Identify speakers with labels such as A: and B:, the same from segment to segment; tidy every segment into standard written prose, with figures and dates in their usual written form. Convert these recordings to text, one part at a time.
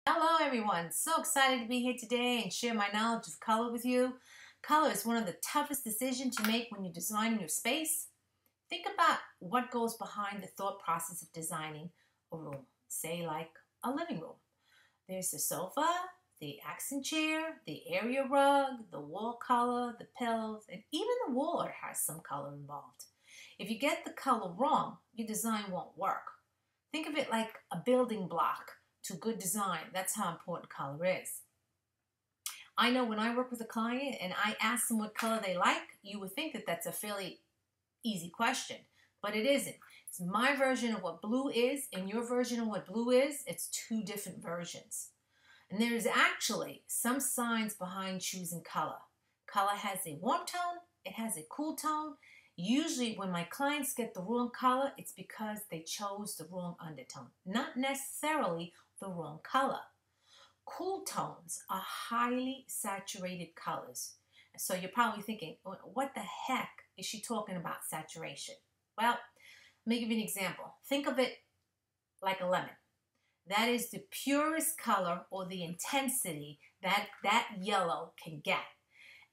A: Hello everyone, so excited to be here today and share my knowledge of color with you. Color is one of the toughest decisions to make when you're designing your space. Think about what goes behind the thought process of designing a room, say like a living room. There's the sofa, the accent chair, the area rug, the wall color, the pillows, and even the wall art has some color involved. If you get the color wrong, your design won't work. Think of it like a building block to good design. That's how important color is. I know when I work with a client and I ask them what color they like, you would think that that's a fairly easy question, but it isn't. It's my version of what blue is and your version of what blue is. It's two different versions. And there's actually some science behind choosing color. Color has a warm tone, it has a cool tone. Usually when my clients get the wrong color, it's because they chose the wrong undertone, not necessarily the wrong color. Cool tones are highly saturated colors. So you're probably thinking, what the heck is she talking about saturation? Well, let me give you an example. Think of it like a lemon. That is the purest color or the intensity that yellow can get.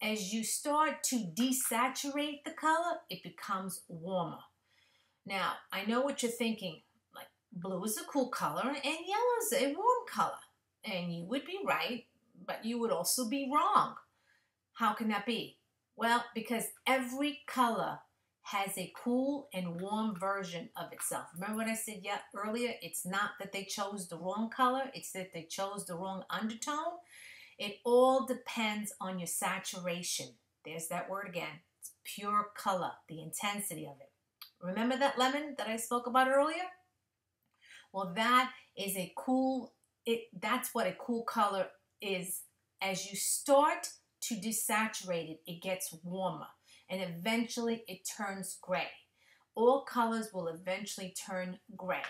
A: As you start to desaturate the color, it becomes warmer. Now, I know what you're thinking, like blue is a cool color and yellow is a warm color. And you would be right, but you would also be wrong. How can that be? Well, because every color has a cool and warm version of itself. Remember what I said earlier? It's not that they chose the wrong color, it's that they chose the wrong undertone. It all depends on your saturation. There's that word again. It's pure color, the intensity of it. Remember that lemon that I spoke about earlier? Well, that is a cool, that's what a cool color is. As you start to desaturate it, it gets warmer and eventually it turns gray. All colors will eventually turn gray.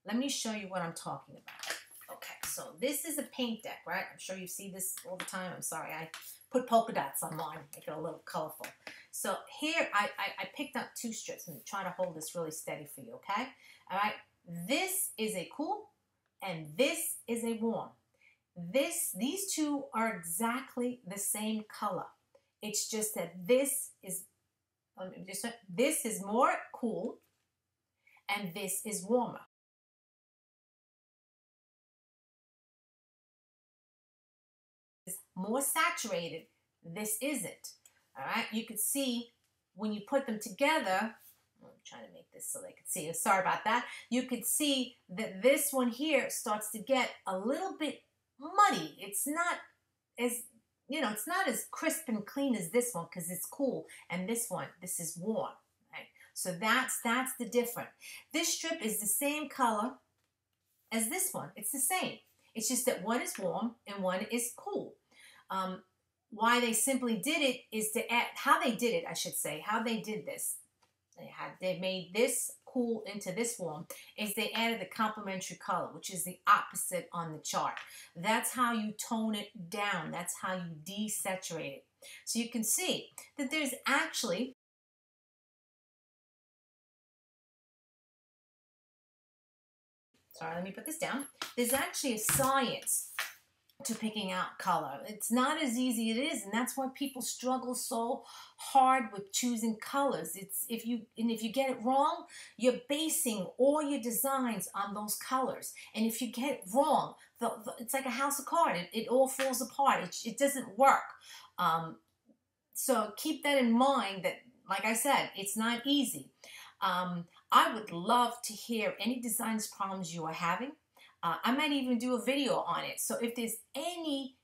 A: Let me show you what I'm talking about. Okay, so this is a paint deck, right? I'm sure you see this all the time. I'm sorry, I put polka dots on mine, make it a little colorful. So here, I picked up two strips. I'm going to try to hold this really steady for you, okay? All right, this is a cool, and this is a warm. These two are exactly the same color. It's just that this is more cool, and this is warmer. More saturated, this isn't. All right, you could see when you put them together, I'm trying to make this so they can see, sorry about that. You could see that this one here starts to get a little bit muddy. It's not as, it's not as crisp and clean as this one because it's cool, and this is warm, right? So that's the difference. This strip is the same color as this one. It's the same. It's just that one is warm and one is cool. Why they simply did it is to add, how they did it, I should say, how they did this. They made this cool into this warm, is they added the complementary color, which is the opposite on the chart. That's how you tone it down. That's how you desaturate it. So you can see that there's actually let me put this down. There's actually a science to picking out color. It's not as easy as it is, and that's why people struggle so hard with choosing colors. If you get it wrong, you're basing all your designs on those colors. And if you get it wrong, it's like a house of cards. It all falls apart. It doesn't work. So keep that in mind that, like I said, it's not easy. I would love to hear any designs problems you are having. I might even do a video on it. So if there's any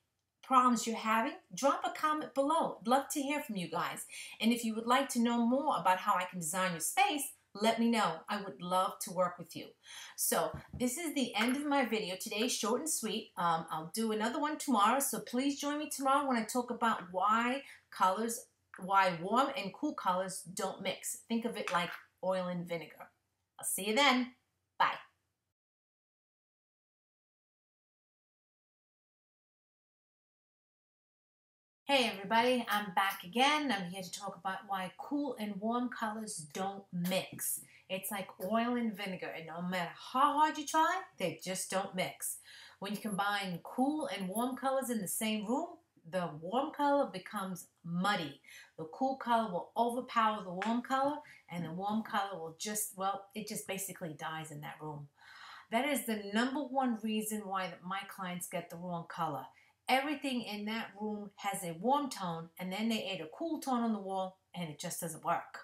A: problems you're having, drop a comment below. I'd love to hear from you guys. And if you would like to know more about how I can design your space, let me know. I would love to work with you. So this is the end of my video today, short and sweet. I'll do another one tomorrow. So please join me tomorrow when I talk about why warm and cool colors don't mix. Think of it like oil and vinegar. I'll see you then. Bye. Hey everybody, I'm back again. I'm here to talk about why cool and warm colors don't mix. It's like oil and vinegar, and no matter how hard you try, they just don't mix. When you combine cool and warm colors in the same room, the warm color becomes muddy. The cool color will overpower the warm color, and the warm color will just, well, it just basically dies in that room. That is the number one reason why my clients get the wrong color. Everything in that room has a warm tone, and then they add a cool tone on the wall, and it just doesn't work.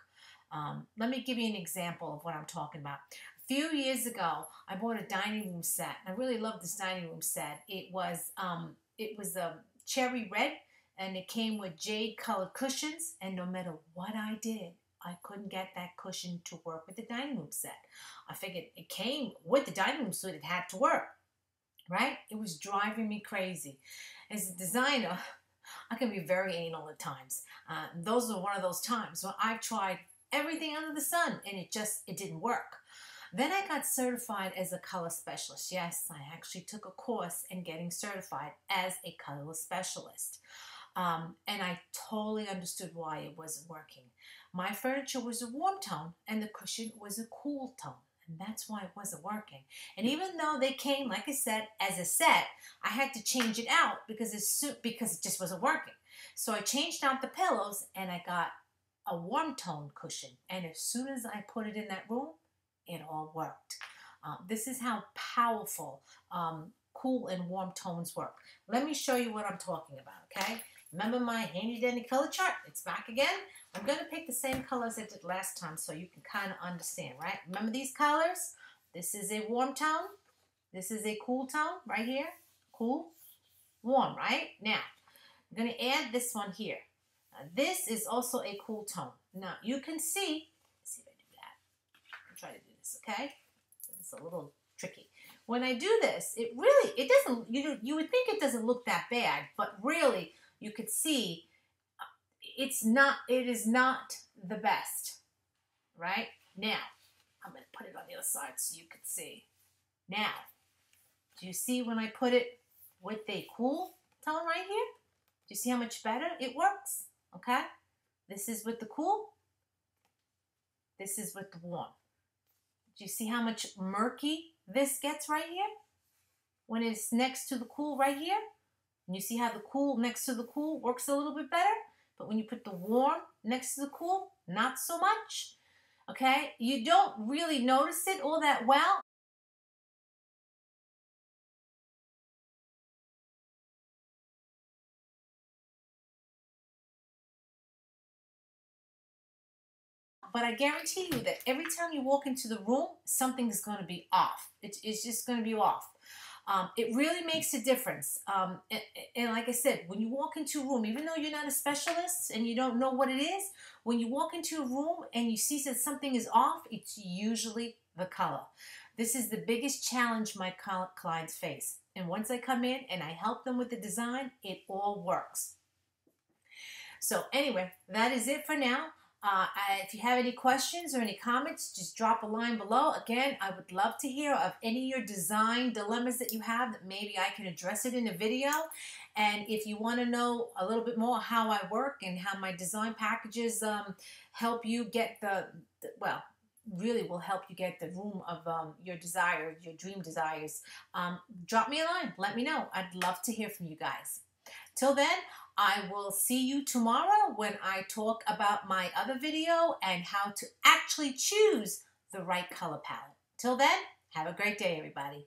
A: Let me give you an example of what I'm talking about. A few years ago, I bought a dining room set. I really love this dining room set. It was a cherry red, and it came with jade colored cushions, and no matter what I did, I couldn't get that cushion to work with the dining room set. I figured it came with the dining room set, it had to work, right? It was driving me crazy. As a designer, I can be very anal at times. Those are one of those times when I've tried everything under the sun and it didn't work. Then I got certified as a color specialist. Yes, I actually took a course in getting certified as a color specialist. And I totally understood why it wasn't working. My furniture was a warm tone and the cushion was a cool tone. And that's why it wasn't working. And even though they came, like I said, as a set, I had to change it out because it just wasn't working. So I changed out the pillows and I got a warm tone cushion. And as soon as I put it in that room, it all worked. This is how powerful cool and warm tones work. Let me show you what I'm talking about, okay? Remember my handy dandy color chart? It's back again. I'm going to pick the same colors I did last time so you can kind of understand, right? Remember these colors? This is a warm tone. This is a cool tone right here. Cool, warm, right? Now, I'm going to add this one here. This is also a cool tone. Now, you can see, let's see if I do that. I'll try to do this, okay? It's a little tricky. When I do this, it doesn't, you would think it doesn't look that bad, but really, you could see it is not the best, right? Now, I'm going to put it on the other side so you can see. Now, do you see when I put it with the cool tone right here? Do you see how much better it works? Okay? This is with the cool. This is with the warm. Do you see how much murky this gets right here? When it's next to the cool right here? And you see how the cool next to the cool works a little bit better? But when you put the warm next to the cool, not so much. Okay? You don't really notice it all that well. But I guarantee you that every time you walk into the room, something is going to be off. It's just going to be off. It really makes a difference. And like I said, when you walk into a room, even though you're not a specialist and you don't know what it is, when you walk into a room and you see that something is off, it's usually the color. This is the biggest challenge my clients face. And once I come in and I help them with the design, it all works. So anyway, that is it for now. If you have any questions or any comments, just drop a line below. Again, I would love to hear of any of your design dilemmas that you have that maybe I can address it in a video. And if you want to know a little bit more how I work and how my design packages help you get well, really will help you get the room of your desire, your dream desires, drop me a line. Let me know. I'd love to hear from you guys. Till then, I will see you tomorrow when I talk about my other video and how to actually choose the right color palette. Till then, have a great day, everybody.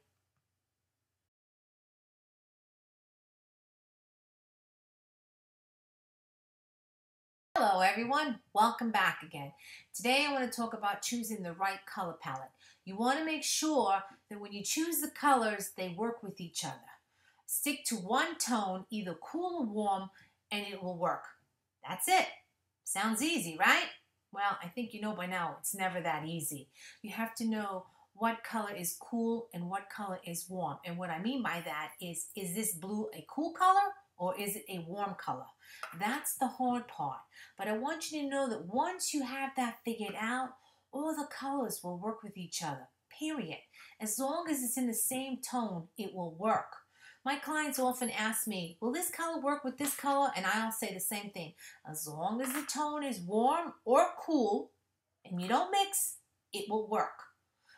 A: Hello, everyone. Welcome back again. Today, I want to talk about choosing the right color palette. You want to make sure that when you choose the colors, they work with each other. Stick to one tone, either cool or warm, and it will work. That's it. Sounds easy, right? Well, I think you know by now it's never that easy. You have to know what color is cool and what color is warm. And what I mean by that is this blue a cool color or is it a warm color? That's the hard part. But I want you to know that once you have that figured out, all the colors will work with each other, period. As long as it's in the same tone, it will work. My clients often ask me, will this color work with this color? And I'll say the same thing. As long as the tone is warm or cool and you don't mix, it will work.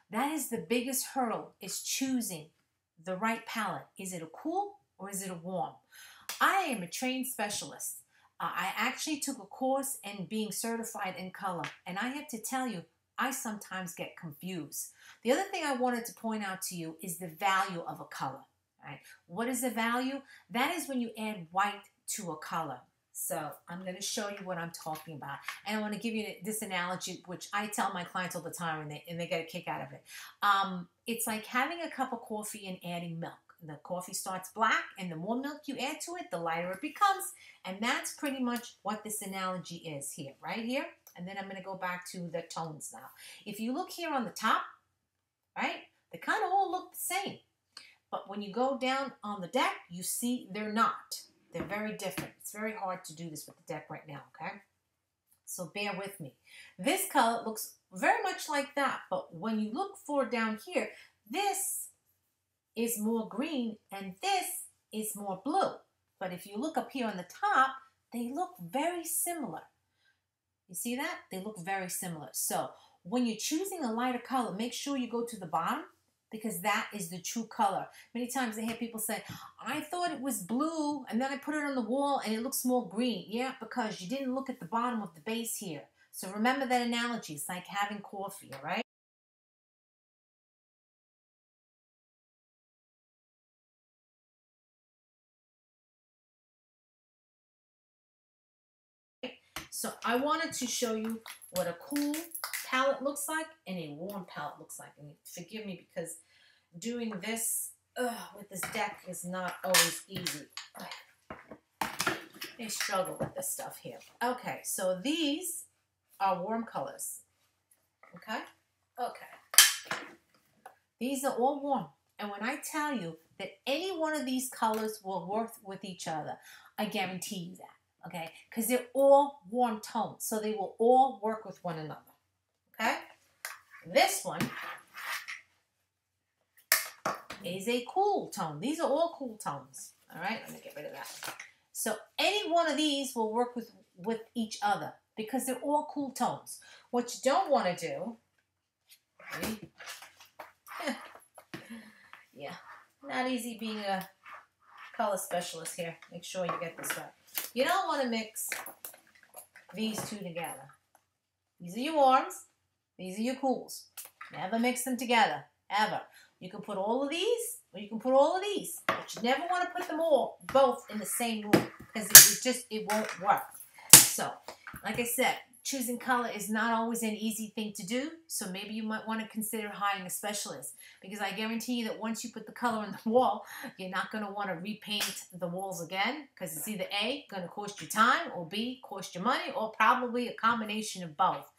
A: That is the biggest hurdle, is choosing the right palette. Is it a cool or is it a warm? I am a trained specialist. I actually took a course in being certified in color, and I have to tell you, I sometimes get confused. The other thing I wanted to point out to you is the value of a color. Right? What is the value? That is when you add white to a color. So I'm going to show you what I'm talking about. And I want to give you this analogy, which I tell my clients all the time, and they get a kick out of it. It's like having a cup of coffee and adding milk. The coffee starts black, and the more milk you add to it, the lighter it becomes. And that's pretty much what this analogy is here, right here. And then I'm going to go back to the tones now. If you look here on the top, right, they kind of all look the same. But when you go down on the deck, you see they're not. They're very different. It's very hard to do this with the deck right now, okay? So bear with me. This color looks very much like that, but when you look for down here, this is more green and this is more blue. But if you look up here on the top, they look very similar. You see that? They look very similar. So when you're choosing a lighter color, make sure you go to the bottom, because that is the true color. Many times I hear people say, I thought it was blue, and then I put it on the wall, and it looks more green. Yeah, because you didn't look at the bottom of the base here. So remember that analogy. It's like having coffee, all right? So I wanted to show you what a cool palette looks like and a warm palette looks like. And forgive me, because doing this with this deck is not always easy. I struggle with this stuff here. Okay, so these are warm colors. Okay? Okay. These are all warm. And when I tell you that any one of these colors will work with each other, I guarantee you that. Okay? Because they're all warm tones. So they will all work with one another. Okay? This one is a cool tone. These are all cool tones. All right? Let me get rid of that. So any one of these will work with each other because they're all cool tones. What you don't want to do, ready? Yeah, not easy being a color specialist here. Make sure you get this right. You don't want to mix these two together. These are your warms. These are your cools. Never mix them together, ever. You can put all of these, or you can put all of these. But you never want to put them all, both in the same room, because it won't work. So, like I said, choosing color is not always an easy thing to do. So maybe you might want to consider hiring a specialist, because I guarantee you that once you put the color on the wall, you're not going to want to repaint the walls again, because it's either A, going to cost you time, or B, cost you money, or probably a combination of both.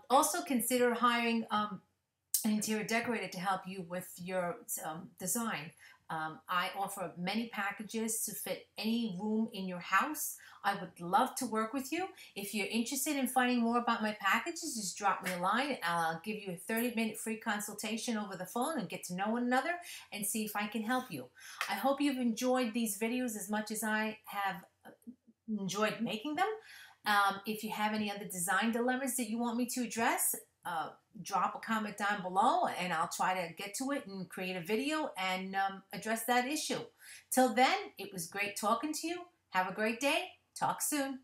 A: Also consider hiring an interior decorator to help you with your design. I offer many packages to fit any room in your house. I would love to work with you. If you're interested in finding more about my packages, just drop me a line and I'll give you a 30-minute free consultation over the phone and get to know one another and see if I can help you. I hope you've enjoyed these videos as much as I have enjoyed making them. If you have any other design dilemmas that you want me to address, drop a comment down below and I'll try to get to it and create a video and address that issue. Till then, it was great talking to you. Have a great day. Talk soon.